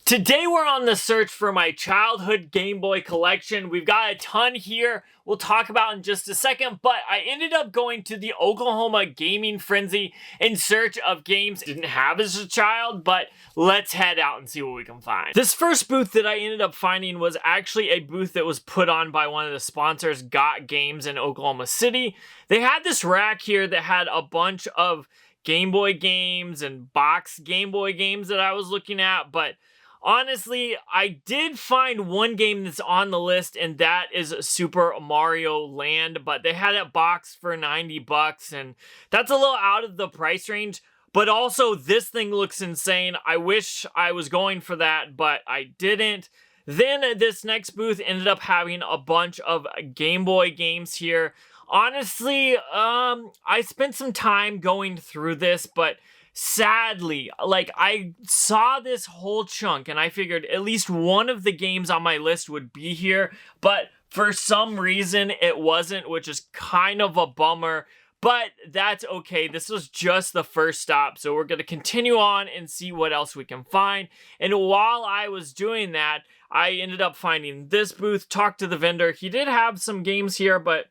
Today we're on the search for my childhood Game Boy collection. We've got a ton here we'll talk about in just a second, but I ended up going to the Oklahoma Gaming Frenzy in search of games I didn't have as a child, but let's head out and see what we can find. This first booth that I ended up finding was actually a booth that was put on by one of the sponsors, Got Games in Oklahoma City. They had this rack here that had a bunch of Game Boy games and box Game Boy games that I was looking at, but honestly, I did find one game that's on the list, and that is Super Mario Land, but they had it boxed for 90 bucks, and that's a little out of the price range, but also this thing looks insane. I wish I was going for that, but I didn't. Then this next booth ended up having a bunch of Game Boy games here. Honestly, I spent some time going through this, but sadly, I saw this whole chunk and I figured at least one of the games on my list would be here, but for some reason it wasn't, which is kind of a bummer, but that's okay. This was just the first stop, so we're going to continue on and see what else we can find. And while I was doing that, I ended up finding this booth, talked to the vendor. He did have some games here, but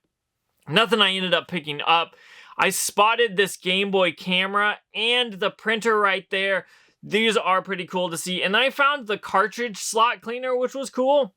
nothing I ended up picking up. I spotted this Game Boy camera and the printer right there. These are pretty cool to see. And I found the cartridge slot cleaner, which was cool.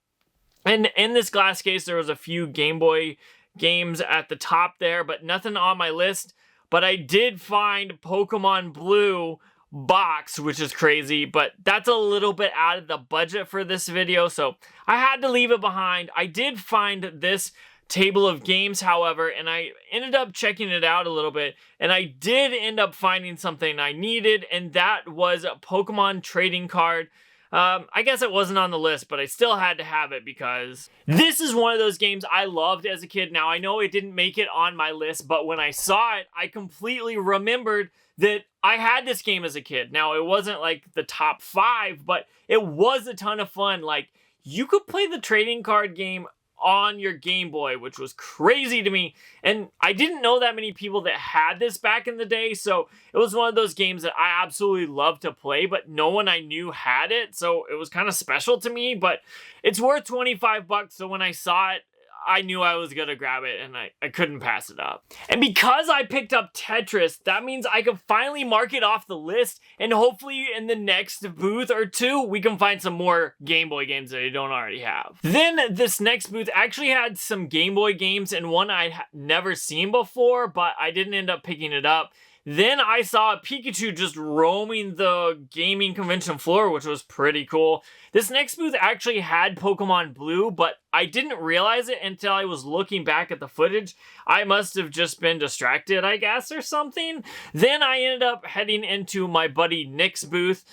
And in this glass case, there was a few Game Boy games at the top there, but nothing on my list. But I did find Pokemon Blue box, which is crazy, but that's a little bit out of the budget for this video, so I had to leave it behind. I did find this table of games, however, and I ended up checking it out a little bit, and I did end up finding something I needed, and that was a Pokemon trading card. I guess it wasn't on the list, but I still had to have it because this is one of those games I loved as a kid. Now, I know it didn't make it on my list, but when I saw it, I completely remembered that I had this game as a kid. Now, it wasn't like the top 5, but it was a ton of fun. Like, you could play the trading card game on your Game Boy, which was crazy to me, and I didn't know that many people that had this back in the day, so it was one of those games that I absolutely loved to play, but no one I knew had it, so it was kind of special to me. But it's worth 25 bucks, so when I saw it, I knew I was gonna grab it, and I couldn't pass it up. And because I picked up Tetris, that means I can finally mark it off the list, and hopefully in the next booth or two, we can find some more Game Boy games that I don't already have. Then this next booth actually had some Game Boy games, and one I'd never seen before, but I didn't end up picking it up. Then I saw a Pikachu just roaming the gaming convention floor, which was pretty cool. This next booth actually had Pokemon Blue, but I didn't realize it until I was looking back at the footage. I must have just been distracted, I guess, or something. Then I ended up heading into my buddy Nick's booth.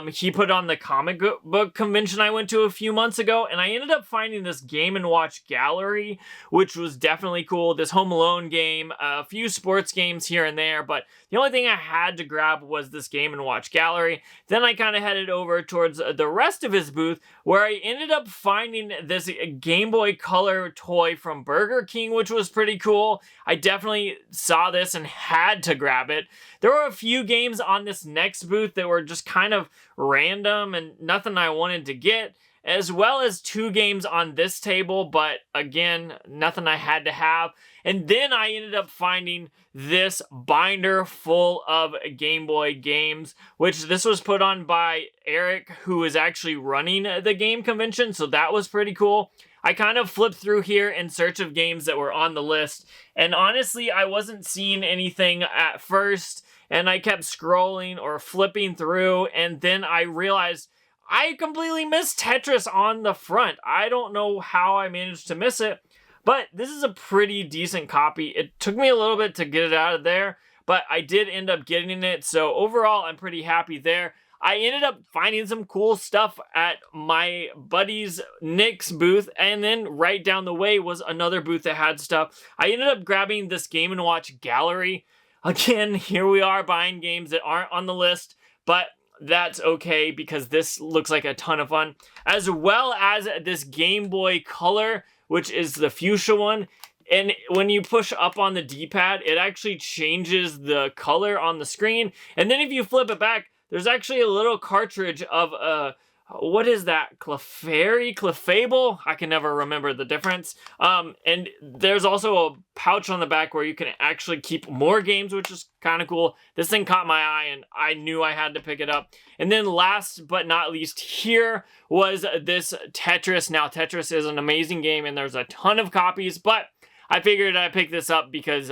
He put on the comic book convention I went to a few months ago, and I ended up finding this Game & Watch gallery, which was definitely cool. This Home Alone game, a few sports games here and there, but the only thing I had to grab was this Game & Watch gallery. Then I kind of headed over towards the rest of his booth, where I ended up finding this Game Boy Color toy from Burger King, which was pretty cool. I definitely saw this and had to grab it. There were a few games on this next booth that were just kind of random and nothing I wanted to get, as well as 2 games on this table, but again, nothing I had to have. And then I ended up finding this binder full of Game Boy games, which this was put on by Eric, who is actually running the game convention, so that was pretty cool. I kind of flipped through here in search of games that were on the list, and honestly, I wasn't seeing anything at first, and I kept scrolling or flipping through, and then I realized I completely missed Tetris on the front. I don't know how I managed to miss it, but this is a pretty decent copy. It took me a little bit to get it out of there, but I did end up getting it, so overall, I'm pretty happy there. I ended up finding some cool stuff at my buddy's Nick's booth, and then right down the way was another booth that had stuff. I ended up grabbing this Game & Watch gallery. Again, here we are buying games that aren't on the list, but that's okay because this looks like a ton of fun. As well as this Game Boy Color, which is the fuchsia one. And when you push up on the D-pad, it actually changes the color on the screen. And then if you flip it back, there's actually a little cartridge of a what is that? Clefable? I can never remember the difference. And there's also a pouch on the back where you can actually keep more games, which is kind of cool. This thing caught my eye and I knew I had to pick it up. And then last but not least here was this Tetris. Now Tetris is an amazing game and there's a ton of copies, but I figured I'd pick this up because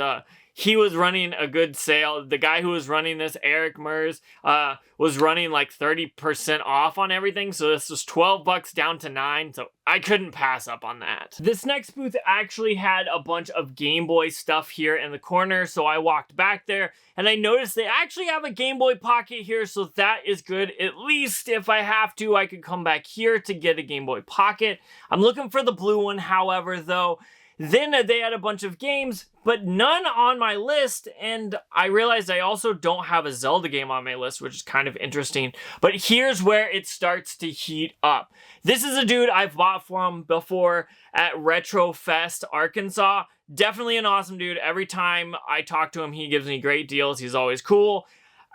he was running a good sale. The guy who was running this, Eric Mers, was running like 30% off on everything. So this was $12 down to $9. So I couldn't pass up on that. This next booth actually had a bunch of Game Boy stuff here in the corner. So I walked back there and I noticed they actually have a Game Boy Pocket here. So that is good. At least if I have to, I could come back here to get a Game Boy Pocket. I'm looking for the blue one, however, though. Then they had a bunch of games, but none on my list, and I realized I also don't have a Zelda game on my list, which is kind of interesting. But here's where it starts to heat up. This is a dude I've bought from before at Retro Fest, Arkansas. Definitely an awesome dude. Every time I talk to him, he gives me great deals. He's always cool.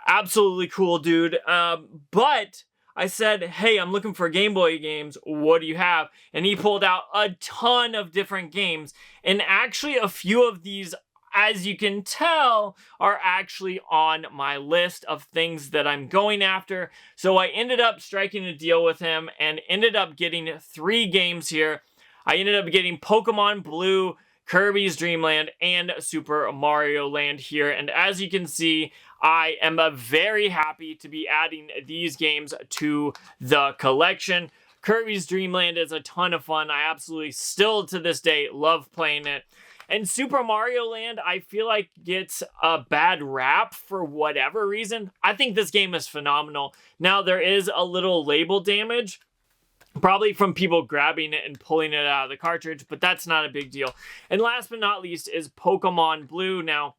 Absolutely cool dude. But I said, hey, I'm looking for Game Boy games. What do you have? And he pulled out a ton of different games. And actually a few of these, as you can tell, are actually on my list of things that I'm going after. So I ended up striking a deal with him and ended up getting 3 games here. I ended up getting Pokemon Blue, Kirby's Dream Land, and Super Mario Land here. And as you can see, I am very happy to be adding these games to the collection. Kirby's Dream Land is a ton of fun. I absolutely still to this day love playing it. And Super Mario Land, I feel like gets a bad rap for whatever reason. I think this game is phenomenal. Now, there is a little label damage, probably from people grabbing it and pulling it out of the cartridge, but that's not a big deal. And last but not least is Pokemon Blue. Now,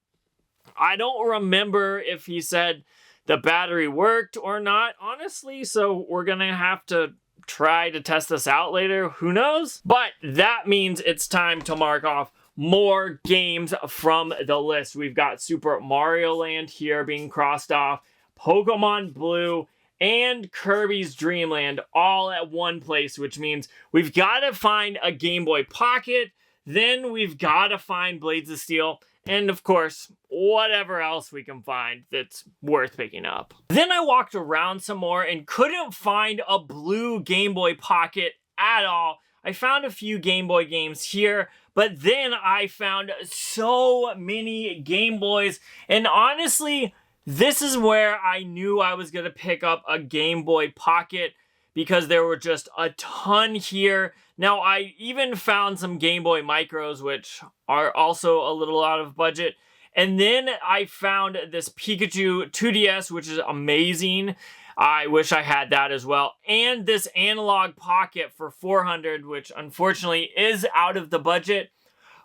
I don't remember if he said the battery worked or not, honestly, so we're gonna have to try to test this out later. Who knows? But that means it's time to mark off more games from the list. We've got Super Mario Land here being crossed off, Pokemon Blue, and Kirby's Dream Land all at one place, which means we've got to find a Game Boy Pocket, then we've got to find Blades of Steel, and of course, whatever else we can find that's worth picking up. Then I walked around some more and couldn't find a blue Game Boy Pocket at all. I found a few Game Boy games here, but then I found so many Game Boys, and honestly, this is where I knew I was going to pick up a Game Boy Pocket because there were just a ton here. Now, I even found some Game Boy Micros, which are also a little out of budget. And then I found this Pikachu 2DS, which is amazing. I wish I had that as well. And this Analog Pocket for $400, which unfortunately is out of the budget.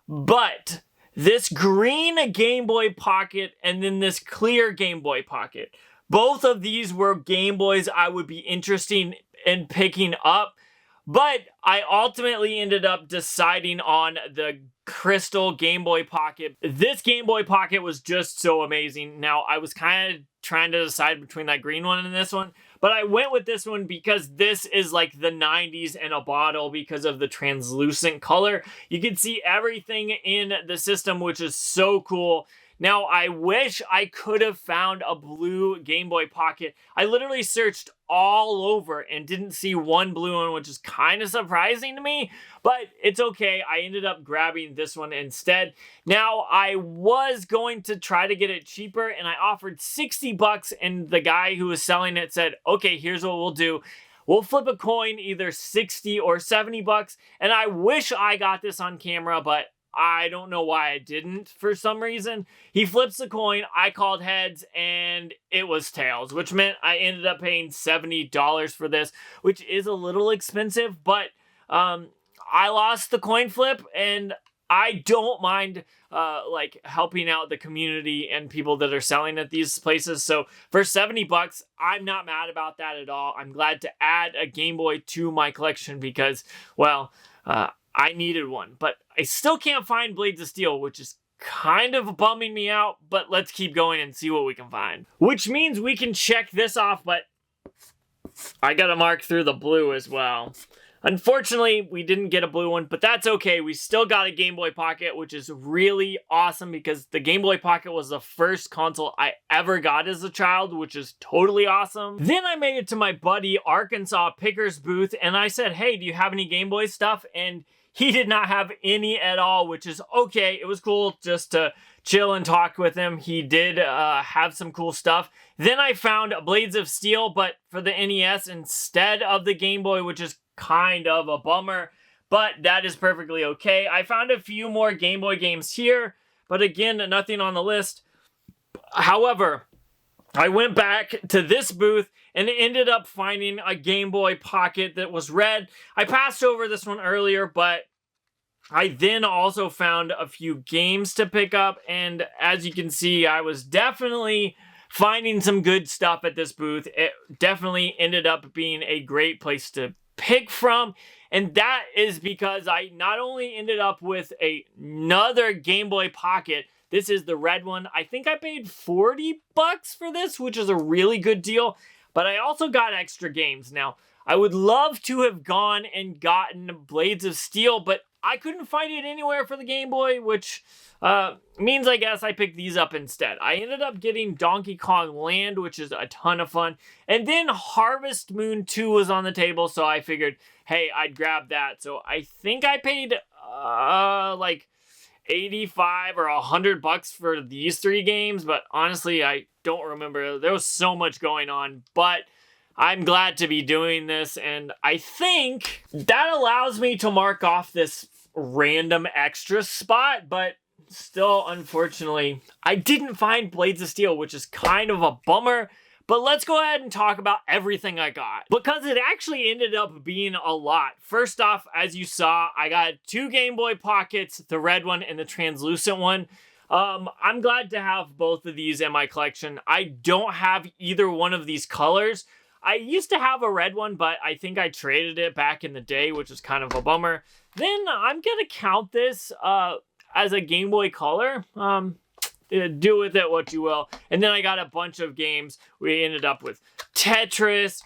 But this green Game Boy Pocket and then this clear Game Boy Pocket, both of these were Game Boys I would be interested in picking up. But I ultimately ended up deciding on the Crystal Game Boy Pocket. This Game Boy Pocket was just so amazing. Now, I was kind of trying to decide between that green one and this one, but I went with this one because this is like the 90s in a bottle because of the translucent color. You can see everything in the system, which is so cool. Now, I wish I could have found a blue Game Boy Pocket. I literally searched all over and didn't see one blue one, which is kind of surprising to me, but it's okay. I ended up grabbing this one instead. Now, I was going to try to get it cheaper, and I offered $60, and the guy who was selling it said, okay, here's what we'll do. We'll flip a coin, either 60 or $70, and I wish I got this on camera, but I don't know why I didn't for some reason. He flips the coin, I called heads, and it was tails, which meant I ended up paying $70 for this, which is a little expensive, but I lost the coin flip, and I don't mind like helping out the community and people that are selling at these places. So for $70, I'm not mad about that at all. I'm glad to add a Game Boy to my collection because, well, I needed one, but I still can't find Blades of Steel, which is kind of bumming me out, but let's keep going and see what we can find. Which means we can check this off, but I got to mark through the blue as well. Unfortunately, we didn't get a blue one, but that's okay. We still got a Game Boy Pocket, which is really awesome because the Game Boy Pocket was the first console I ever got as a child, which is totally awesome. Then I made it to my buddy Arkansas Picker's booth, and I said, hey, do you have any Game Boy stuff? And he did not have any at all, which is okay. It was cool just to chill and talk with him. He did have some cool stuff. Then I found Blades of Steel, but for the NES instead of the Game Boy, which is kind of a bummer, but that is perfectly okay. I found a few more Game Boy games here, but again, nothing on the list. However, I went back to this booth and ended up finding a Game Boy Pocket that was red. I passed over this one earlier, but I then also found a few games to pick up, and as you can see, I was definitely finding some good stuff at this booth. It definitely ended up being a great place to pick from, and that is because I not only ended up with another Game Boy Pocket. This is the red one. I think I paid $40 for this, which is a really good deal, but I also got extra games. Now, I would love to have gone and gotten Blades of Steel, but I couldn't find it anywhere for the Game Boy, which means I guess I picked these up instead. I ended up getting Donkey Kong Land, which is a ton of fun. And then Harvest Moon 2 was on the table, so I figured, hey, I'd grab that. So I think I paid like $85 or $100 for these three games, but honestly, I don't remember. There was so much going on, but I'm glad to be doing this, and I think that allows me to mark off this random extra spot, but still, unfortunately, I didn't find Blades of Steel, which is kind of a bummer. But let's go ahead and talk about everything I got, because it actually ended up being a lot. First off, as you saw, I got two Game Boy Pockets, the red one and the translucent one. I'm glad to have both of these in my collection. I don't have either one of these colors. I used to have a red one, but I think I traded it back in the day, which is kind of a bummer. Then I'm going to count this as a Game Boy Color. Do with it what you will. And then I got a bunch of games. We ended up with Tetris,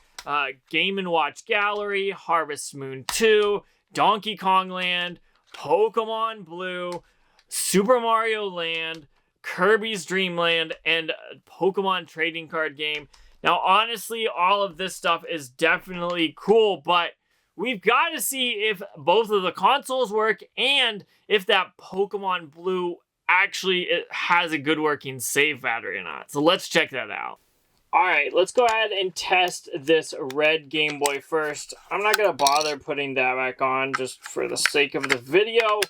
Game & Watch Gallery, Harvest Moon 2, Donkey Kong Land, Pokemon Blue, Super Mario Land, Kirby's Dream Land, and Pokemon Trading Card Game. Now, honestly, all of this stuff is definitely cool, but we've got to see if both of the consoles work and if that Pokemon Blue actually it has a good working save battery or not. So let's check that out. Alright, let's go ahead and test this red Game Boy first. I'm not going to bother putting that back on just for the sake of the video,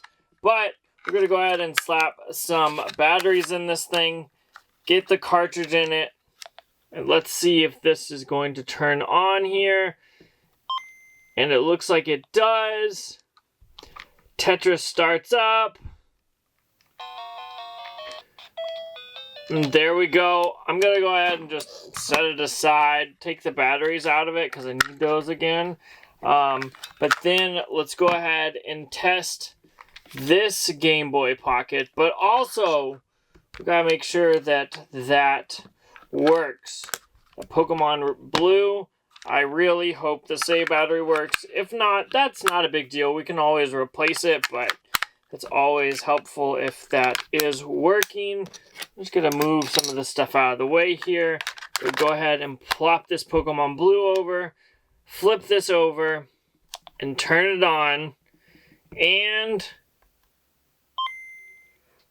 but we're going to go ahead and slap some batteries in this thing, get the cartridge in it, and let's see if this is going to turn on here. And it looks like it does. Tetris starts up. And there we go. I'm going to go ahead and just set it aside. Take the batteries out of it because I need those again. But then let's go ahead and test this Game Boy Pocket. But also, we got to make sure that that works. The Pokemon Blue, I really hope the save battery works. If not, that's not a big deal. We can always replace it, but it's always helpful if that is working. I'm just going to move some of this stuff out of the way here. We'll go ahead and plop this Pokemon Blue over, flip this over, and turn it on. And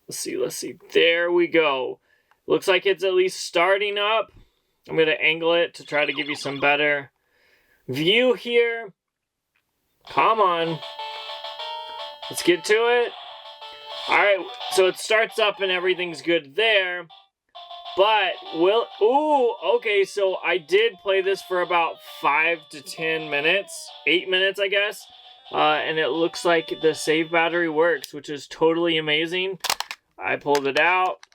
let's see. There we go. Looks like it's at least starting up. I'm going to angle it to try to give you some better view here. Come on. Let's get to it. Alright, so it starts up and everything's good there. But, okay, so I did play this for about 5 to 10 minutes. 8 minutes, I guess. And it looks like the save battery works, which is totally amazing. I pulled it out,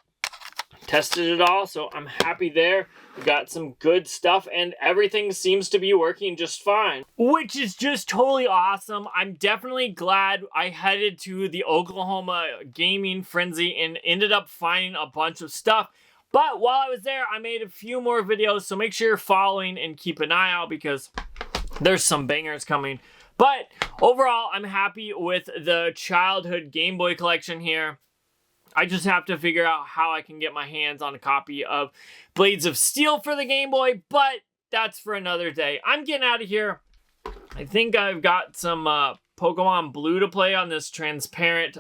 tested it all, so I'm happy there. We got some good stuff, and everything seems to be working just fine. Which is just totally awesome. I'm definitely glad I headed to the Oklahoma Gaming Frenzy and ended up finding a bunch of stuff. But while I was there, I made a few more videos, so make sure you're following and keep an eye out because there's some bangers coming. But overall, I'm happy with the childhood Game Boy collection here. I just have to figure out how I can get my hands on a copy of Blades of Steel for the Game Boy, but that's for another day. I'm getting out of here. I think I've got some Pokemon Blue to play on this transparent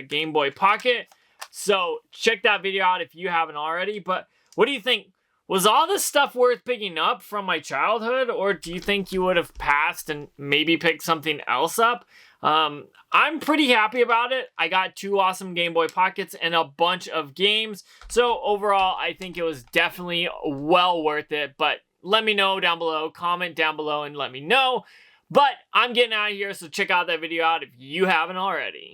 Game Boy Pocket. So check that video out if you haven't already. But what do you think? Was all this stuff worth picking up from my childhood? Or do you think you would have passed and maybe picked something else up? I'm pretty happy about it. I got 2 awesome Game Boy Pockets and a bunch of games. So overall, I think it was definitely well worth it. But let me know down below. Comment down below and let me know. But I'm getting out of here, so check out that video out if you haven't already.